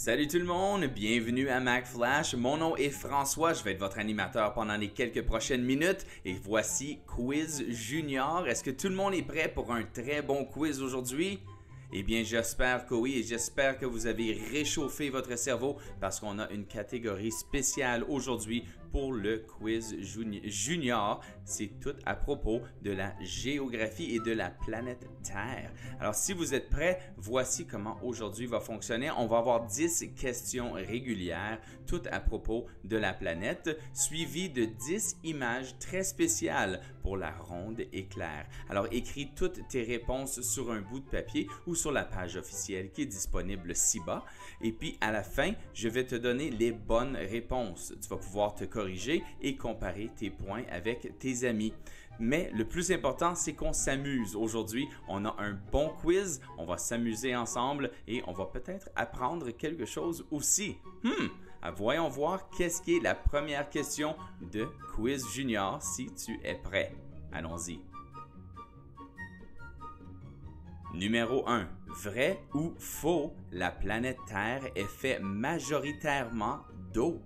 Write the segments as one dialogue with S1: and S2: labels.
S1: Salut tout le monde, bienvenue à MacFlash. Mon nom est François, je vais être votre animateur pendant les quelques prochaines minutes et voici Quiz Junior. Est-ce que tout le monde est prêt pour un très bon quiz aujourd'hui? Eh bien, j'espère que oui et j'espère que vous avez réchauffé votre cerveau parce qu'on a une catégorie spéciale aujourd'hui pour le quiz junior. C'est tout à propos de la géographie et de la planète Terre. Alors, si vous êtes prêts, voici comment aujourd'hui va fonctionner. On va avoir 10 questions régulières, toutes à propos de la planète, suivies de 10 images très spéciales pour la ronde éclair. Alors, écris toutes tes réponses sur un bout de papier ou sur la page officielle qui est disponible ci-bas. Et puis, à la fin, je vais te donner les bonnes réponses. Tu vas pouvoir te corriger et comparer tes points avec tes amis. Mais le plus important, c'est qu'on s'amuse. Aujourd'hui, on a un bon quiz, on va s'amuser ensemble et on va peut-être apprendre quelque chose aussi. Voyons voir qu'est-ce qui est la première question de Quiz Junior si tu es prêt. Allons-y. Numéro 1. Vrai ou faux, la planète Terre est faite majoritairement d'eau?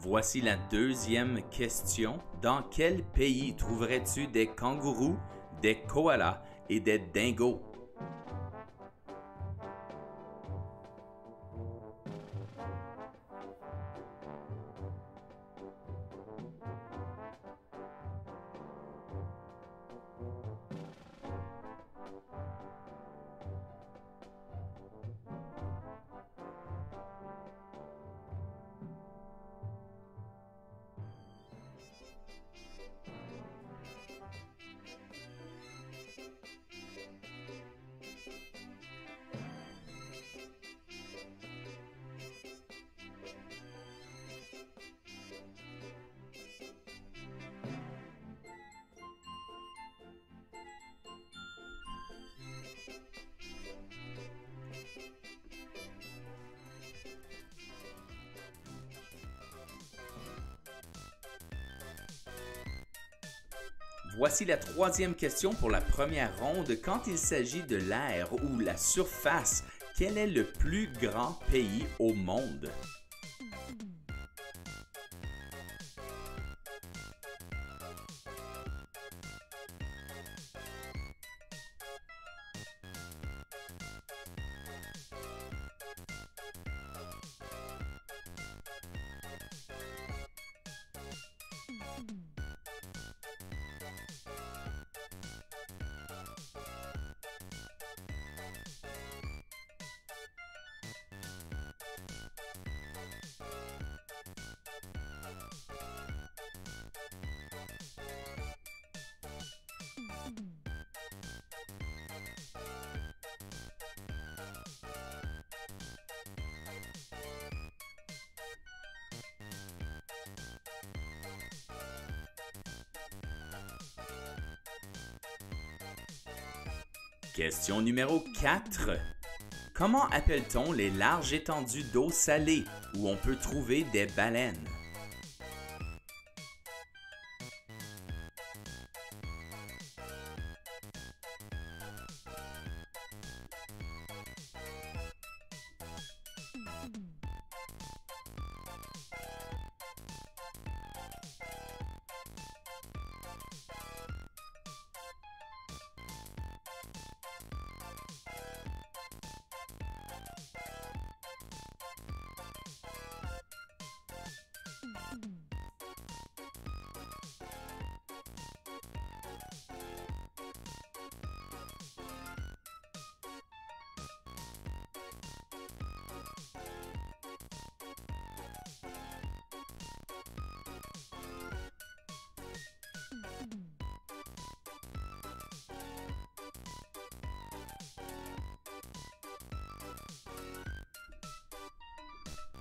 S1: Voici la deuxième question. Dans quel pays trouverais-tu des kangourous, des koalas et des dingos? Voici la troisième question pour la première ronde. Quand il s'agit de l'air ou la surface, quel est le plus grand pays au monde? Question numéro 4. Comment appelle-t-on les larges étendues d'eau salée où on peut trouver des baleines?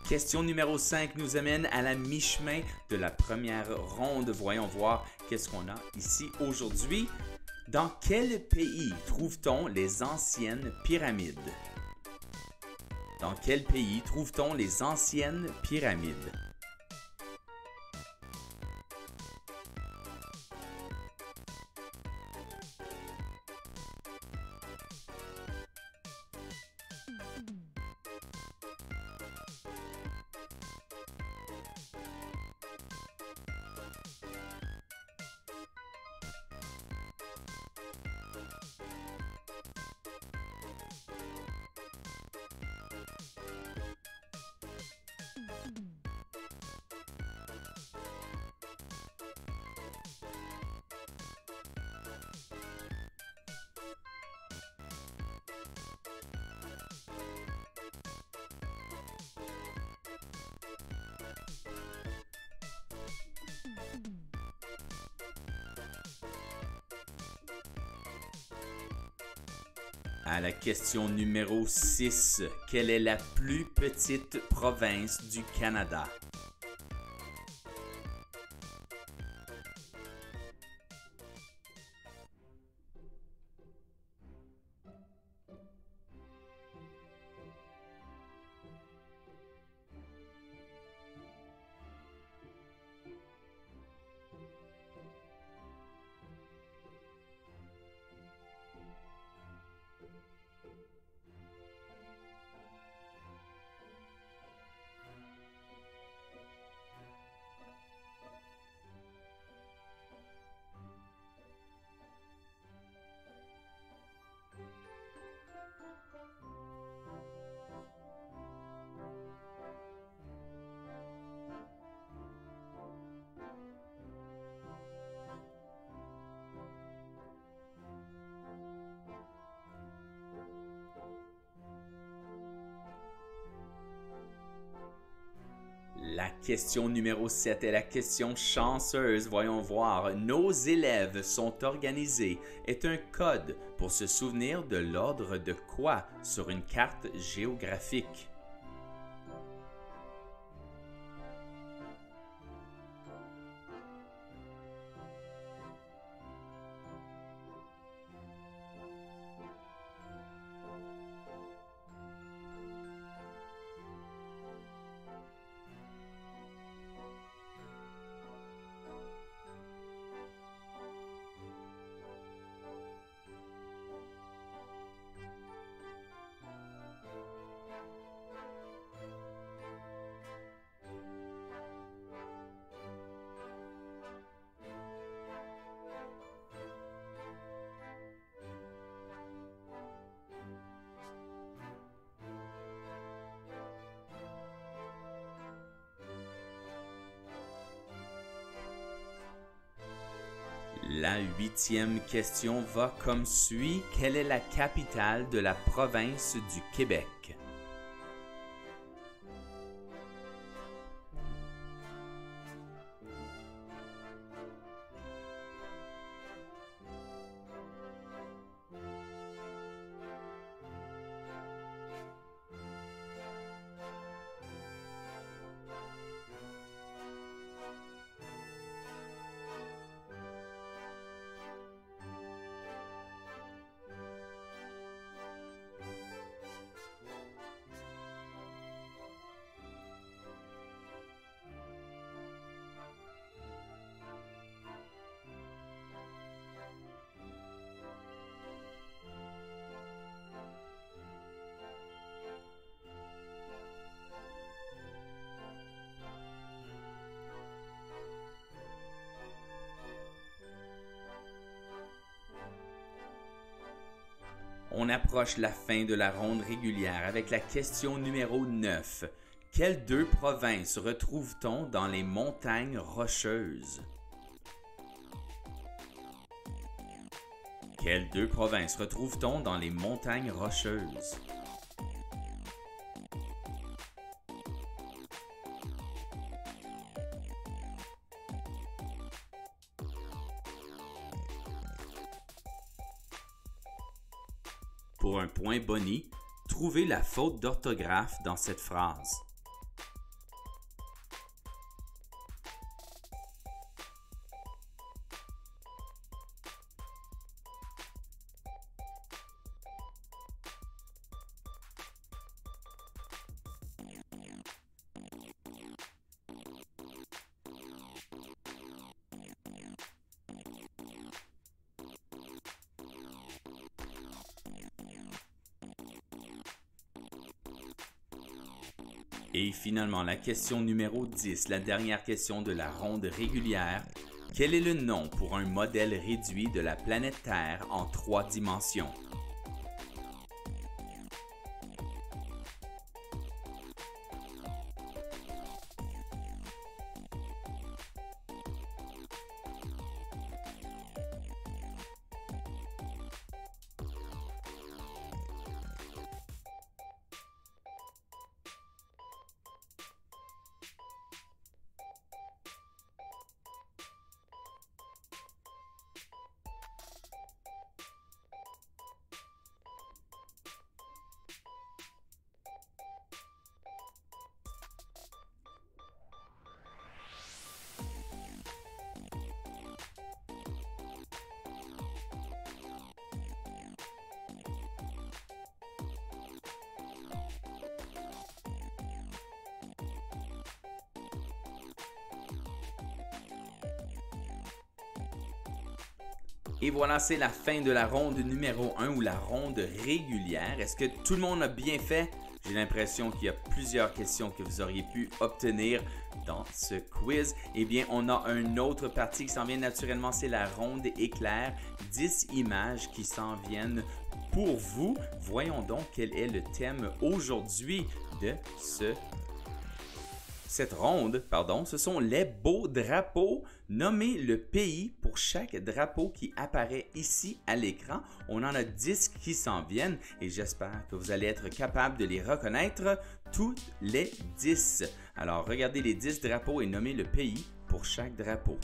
S1: question numéro 5 nous amène à la mi-chemin de la première ronde. Voyons voir qu'est-ce qu'on a ici aujourd'hui. Dans quel pays trouve-t-on les anciennes pyramides? Dans quel pays trouve-t-on les anciennes pyramides? À la question numéro 6, quelle est la plus petite province du Canada? La question numéro 7 est la question chanceuse. Voyons voir. Nos élèves sont organisés est un code pour se souvenir de l'ordre de quoi sur une carte géographique? La 8e question va comme suit. Quelle est la capitale de la province du Québec? On approche la fin de la ronde régulière avec la question numéro 9. Quelles deux provinces retrouve-t-on dans les montagnes rocheuses? Quelles deux provinces retrouve-t-on dans les montagnes rocheuses? Pour un point boni, trouvez la faute d'orthographe dans cette phrase. Et finalement, la question numéro 10, la dernière question de la ronde régulière. Quel est le nom pour un modèle réduit de la planète Terre en 3 dimensions? Et voilà, c'est la fin de la ronde numéro 1 ou la ronde régulière. Est-ce que tout le monde a bien fait? J'ai l'impression qu'il y a plusieurs questions que vous auriez pu obtenir dans ce quiz. Eh bien, on a une autre partie qui s'en vient naturellement, c'est la ronde éclair. 10 images qui s'en viennent pour vous. Voyons donc quel est le thème aujourd'hui de cette ronde, ce sont les beaux drapeaux. Nommez le pays pour chaque drapeau qui apparaît ici à l'écran. On en a 10 qui s'en viennent et j'espère que vous allez être capable de les reconnaître toutes les 10. Alors, regardez les 10 drapeaux et nommez le pays pour chaque drapeau.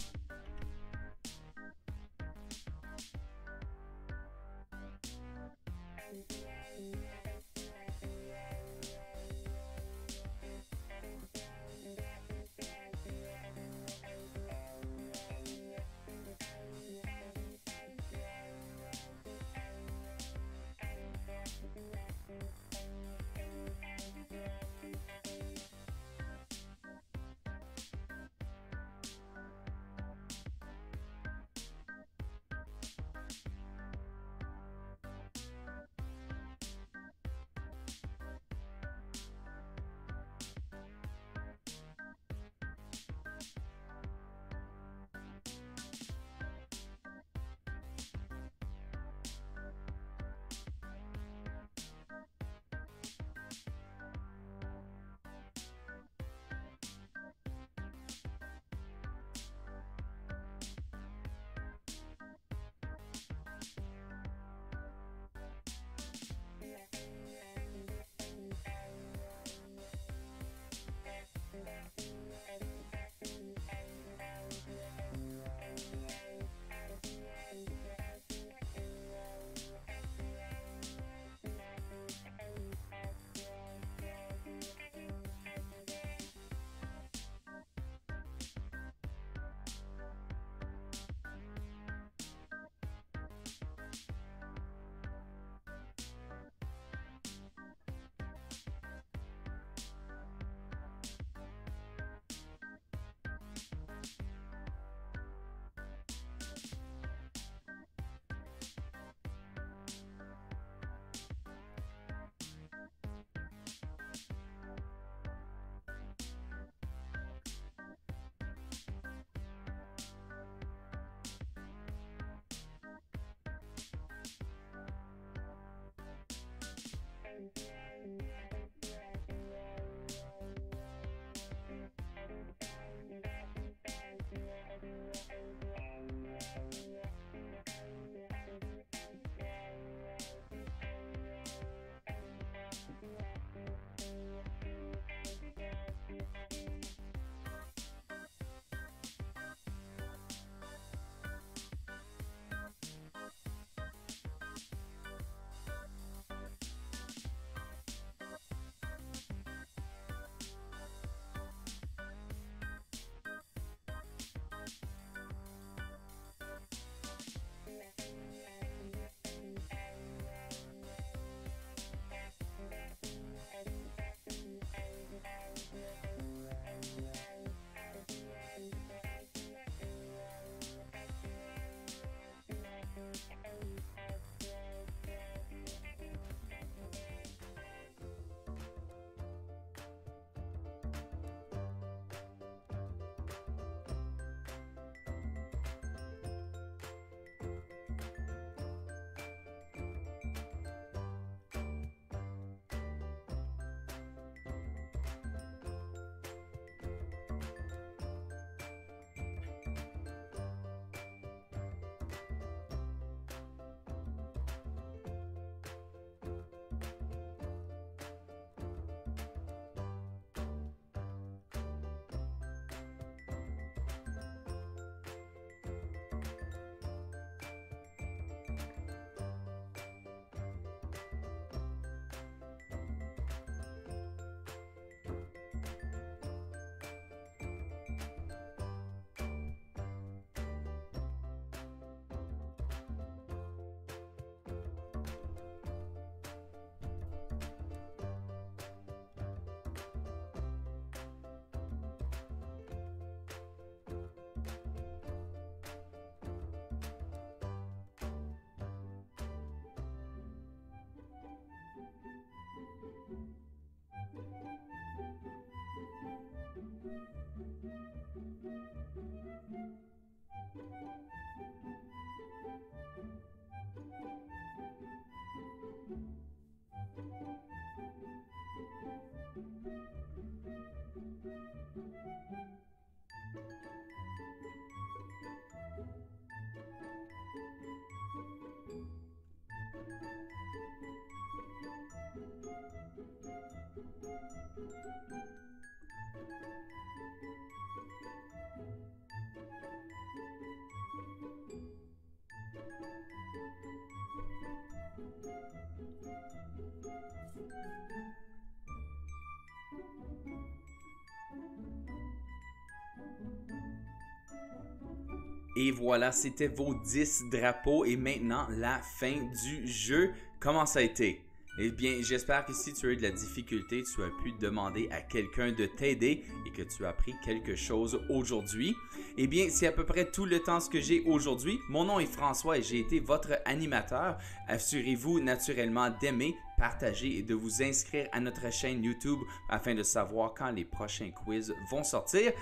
S1: Et voilà, c'était vos 10 drapeaux et maintenant la fin du jeu. Comment ça a été? Eh bien, j'espère que si tu as eu de la difficulté, tu as pu demander à quelqu'un de t'aider et que tu as appris quelque chose aujourd'hui. Eh bien, c'est à peu près tout le temps ce que j'ai aujourd'hui. Mon nom est François et j'ai été votre animateur. Assurez-vous naturellement d'aimer, partager et de vous inscrire à notre chaîne YouTube afin de savoir quand les prochains quiz vont sortir.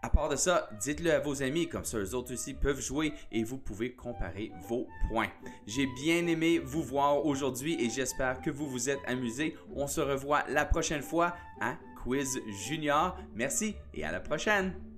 S1: À part de ça, dites-le à vos amis, comme ça eux autres aussi peuvent jouer et vous pouvez comparer vos points. J'ai bien aimé vous voir aujourd'hui et j'espère que vous vous êtes amusés. On se revoit la prochaine fois à Quiz Junior. Merci et à la prochaine!